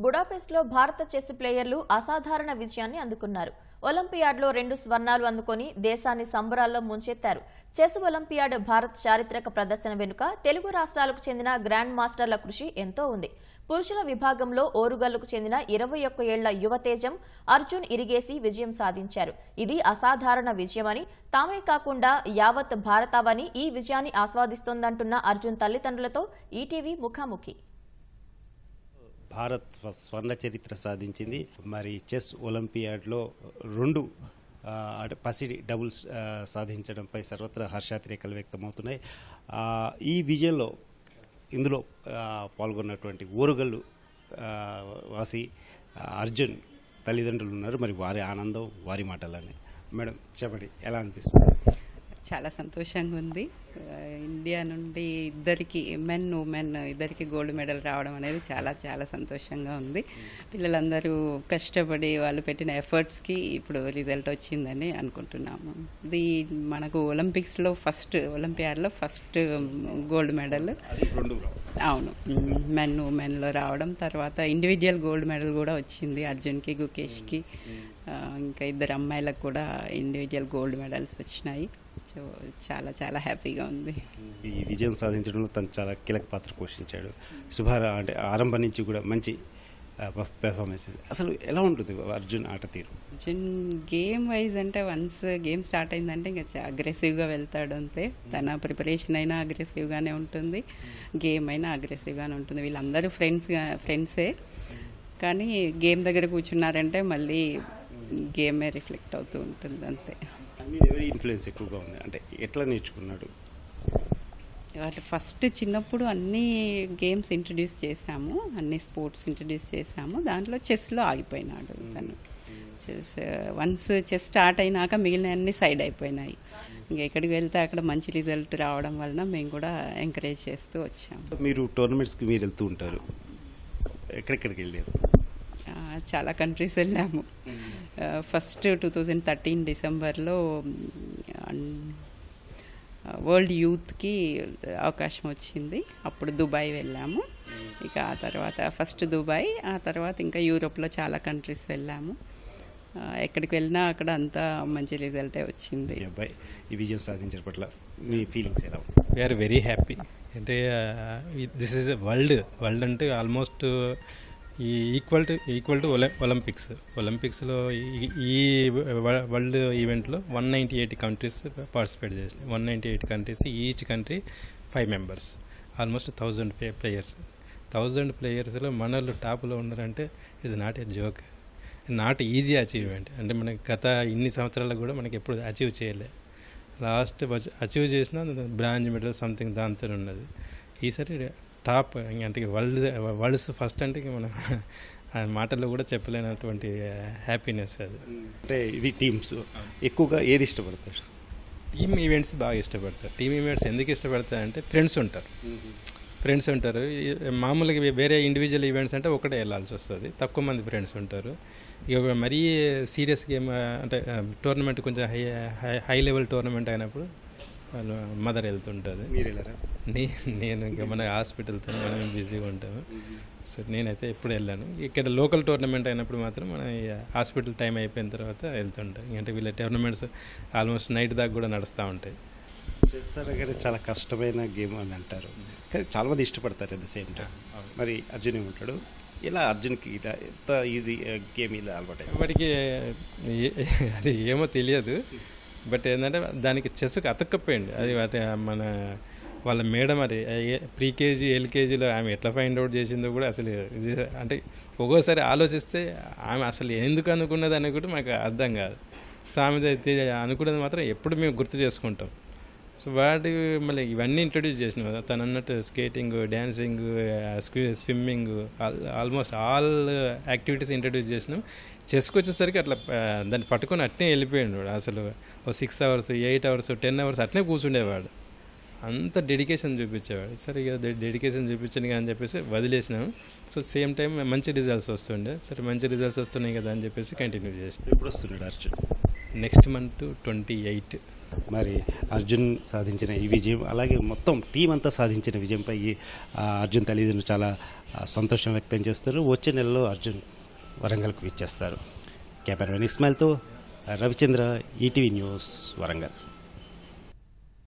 బుడాపెస్ట్లో భారత చెస్ ప్లేయర్లు అసాధారణ విజయాన్ని అందుకున్నారు. ఒలింపియాడ్లో 2 స్వర్ణాలు అందుకొని దేశాన్ని సంబరాల్లో ముంచెత్తారు. చెస్ ఒలింపియాడ్ భారత్ చారిత్రక ప్రదర్శన వెనుక తెలుగు రాష్ట్రాలకు చెందిన గ్రాండ్ మాస్టర్ల కృషి ఎంతో ఉంది. పురుషుల విభాగంలో ఓరుగల్లుకు చెందిన 21 ఏళ్ల యువతేజం అర్జున్ ఇరిగేసి విజయం సాధించారు. ఇది అసాధారణ విజయమని, తామే కాకుండా యావత్ భారతావని ఈ విజయాన్ని ఆస్వాదిస్తోందంటున్న అర్జున్ తల్లిదండ్రులతో ఈటీవీ ముఖాముఖి. భారత్ స్వర్ణ చరిత్ర సాధించింది. మరి చెస్ ఒలింపియాడ్లో 2 పసిడి డబుల్స్ సాధించడంపై సర్వత్రా హర్షాతిరేకాలు వ్యక్తమవుతున్నాయి. ఈ విజయంలో ఇందులో పాల్గొన్నటువంటి ఓరుగల్లు వాసి అర్జున్ తల్లిదండ్రులు ఉన్నారు. మరి వారి ఆనందం వారి మాటలనే. మేడం చెప్పండి, ఎలా అనిపిస్తుంది? చాలా సంతోషంగా ఉంది. ఇండియా నుండి ఇద్దరికి ఉమెన్ ఇద్దరికి గోల్డ్ మెడల్ రావడం అనేది చాలా చాలా సంతోషంగా ఉంది. పిల్లలందరూ కష్టపడి వాళ్ళు పెట్టిన ఎఫర్ట్స్కి ఇప్పుడు రిజల్ట్ వచ్చిందని అనుకుంటున్నాము. ఇది మనకు ఒలింపియాడ్లో ఫస్ట్ గోల్డ్ మెడల్. అవును, ఉమెన్లో రావడం, తర్వాత ఇండివిజువల్ గోల్డ్ మెడల్ కూడా వచ్చింది అర్జున్కి, గుకేష్కి. ఇంకా 2 అమ్మాయిలకు కూడా ఇండివిజువల్ గోల్డ్ మెడల్స్ వచ్చినాయి. సో చాలా చాలా హ్యాపీగా ఉంది. ఈ విజయం సాధించడంలో తను చాలా కీలక పాత్ర పోషించాడు. అంటే ఆరంభం నుంచి కూడా మంచి పెర్ఫార్మెన్స్. అసలు ఎలా ఉంటుంది అర్జున్ ఆట తీరు? అర్జున్ గేమ్ వైజ్ అంటే వన్స్ గేమ్ స్టార్ట్ అయిందంటే ఇంకా అగ్రెసివ్గా వెళ్తాడు అంతే. తన ప్రిపరేషన్ అయినా అగ్రెసివ్గానే ఉంటుంది, గేమ్ అయినా అగ్రెసివ్గానే ఉంటుంది. వీళ్ళందరూ ఫ్రెండ్సే, కానీ గేమ్ దగ్గర కూర్చున్నారంటే మళ్ళీ గేమే రిఫ్లెక్ట్ అవుతూ ఉంటుంది అంతే. ఎవరి ఇన్ఫ్లుయెన్స్ ఎక్కువగా ఉంది అంటే ఎట్లా నేర్చుకున్నాడు? వాళ్ళు ఫస్ట్ చిన్నప్పుడు అన్ని గేమ్స్ ఇంట్రడ్యూస్ చేశాము, అన్ని స్పోర్ట్స్ ఇంట్రడ్యూస్ చేశాము. దాంట్లో చెస్లో ఆగిపోయినాడు తను. వన్స్ చెస్ స్టార్ట్ అయినాక మిగిలిన అన్ని సైడ్ అయిపోయినాయి. ఇంకా ఎక్కడికి వెళ్తే అక్కడ మంచి రిజల్ట్ రావడం వలన మేము కూడా ఎంకరేజ్ చేస్తూ వచ్చాము. మీరు టోర్నమెంట్స్కి మీరు వెళ్తూ ఉంటారు, ఎక్కడెక్కడికి వెళ్ళారు? చాలా కంట్రీస్ వెళ్ళాము. ఫస్ట్ 2013 డిసెంబర్లో వరల్డ్ యూత్కి అవకాశం వచ్చింది, అప్పుడు దుబాయ్ వెళ్ళాము. ఇక ఆ తర్వాత ఫస్ట్ దుబాయ్, ఆ తర్వాత ఇంకా యూరోప్లో చాలా కంట్రీస్ వెళ్ళాము. ఎక్కడికి వెళ్ళినా అక్కడ అంతా మంచి రిజల్టే వచ్చింది. ఈ విజయం సాధించడం పట్ల మీ ఫీలింగ్స్ ఎలా? We are very happy. అంటే దిస్ ఈజ్ వరల్డ్ అంటే ఆల్మోస్ట్ ఈక్వల్ టు ఒలింపిక్స్లో ఈ వరల్డ్ ఈవెంట్లో 198 కంట్రీస్ పార్టిసిపేట్ చేసినాయి. 198 countries, each country 5 members, almost 1000 players. 1000 ప్లేయర్స్లో మనోళ్ళు టాప్లో ఉన్నారంటే it's not a joke, not easy achievement. అంటే మనకి గత ఇన్ని సంవత్సరాలకు కూడా మనకి ఎప్పుడు అచీవ్ చేయలే. లాస్ట్ అచీవ్ చేసిన బ్రాంజ్ మెడల్ సంథింగ్ దాంతో ఉన్నది. ఈసారి టాప్ అంటే వరల్డ్స్ ఫస్ట్ అంటే మనం మాటల్లో కూడా చెప్పలేనటువంటి హ్యాపీనెస్ అది. అంటే ఇది టీమ్స్ ఎక్కువగా ఏది ఇష్టపడతారు? టీమ్ ఈవెంట్స్ బాగా ఇష్టపడతారు. టీమ్ ఈవెంట్స్ ఎందుకు ఇష్టపడతారంటే ఫ్రెండ్స్ ఉంటారు. మామూలుగా వేరే ఇండివిజువల్ ఈవెంట్స్ అంటే ఒకటే వెళ్ళాల్సి వస్తుంది, తక్కువ మంది ఫ్రెండ్స్ ఉంటారు. ఇక మరీ సీరియస్ గేమ్ అంటే టోర్నమెంట్ కొంచెం హై లెవెల్ టోర్నమెంట్ అయినప్పుడు వాళ్ళు మదర్ వెళ్తుంటుంది. మీరు వెళ్ళారా? నేను ఇంకా మన హాస్పిటల్తో మనం బిజీగా ఉంటాము. సో నేనైతే ఎప్పుడు వెళ్ళాను. ఇక్కడ లోకల్ టోర్నమెంట్ అయినప్పుడు మాత్రం మనం హాస్పిటల్ టైం అయిపోయిన తర్వాత వెళ్తుంటాం. అంటే వీళ్ళ టోర్నమెంట్స్ ఆల్మోస్ట్ నైట్ దాకా కూడా నడుస్తూ ఉంటాయి. చెస్ అనగానే చాలా కష్టమైన గేమ్ అని అంటారు, కానీ చాలామంది ఇష్టపడతారు అట్ ద సేమ్ టైం. మరి అర్జున్ ఏమంటాడు? ఇలా అర్జున్కి ఇలా ఎంత ఈజీ గేమ్ ఇలా అలవాటు? వాడికి అది ఏమో తెలియదు, బట్ ఏంటంటే దానికి చెస్కి అతక్కపోయింది. అది మన వాళ్ళ మేడం అది ప్రీకేజీ ఎల్కేజీలో ఆమె ఎట్లా ఫైండ్ అవుట్ చేసిందో కూడా అసలు అంటే ఒక్కోసారి ఆలోచిస్తే ఆమె అసలు ఎందుకు అనుకున్నది అని కూడా మాకు అర్థం కాదు. సో ఆమె అనుకున్నది మాత్రం ఎప్పుడు మేము గుర్తు చేసుకుంటాం. సో వాటి మళ్ళీ ఇవన్నీ ఇంట్రడ్యూస్ చేసినాం కదా తను అన్నట్టు. Skating, dancing, swimming, almost all activities introduce చేసినాం. చెస్కి వచ్చేసరికి అట్లా దాన్ని పట్టుకొని అట్నే వెళ్ళిపోయాడు. అసలు 6 అవర్స్, 8 అవర్స్, 10 అవర్స్ అట్నే కూర్చుండేవాడు. అంత డెడికేషన్ చూపించేవాడు. సరే ఇక డెడికేషన్ చూపించాను అని చెప్పేసి వదిలేసినాము. సో సేమ్ టైం మంచి రిజల్ట్స్ వస్తుండే. సరే మంచి రిజల్ట్స్ వస్తున్నాయి కదా అని చెప్పేసి కంటిన్యూ చేసినాం. ఎప్పుడు వస్తున్నాడు అర్జున్? నెక్స్ట్ మంత్ 28 మరి అర్జున్ సాధించిన ఈ విజయం అలాగే మొత్తం టీం అంతా సాధించిన విజయంపై అర్జున్ తల్లిదండ్రులు చాలా సంతోషం వ్యక్తం చేస్తారు. వచ్చే నెలలో అర్జున్ వరంగల్కు విచ్చేస్తారు. కెమెరామెన్ ఇస్మాయిల్తో రవిచంద్ర, ఈటీవీ న్యూస్, వరంగల్.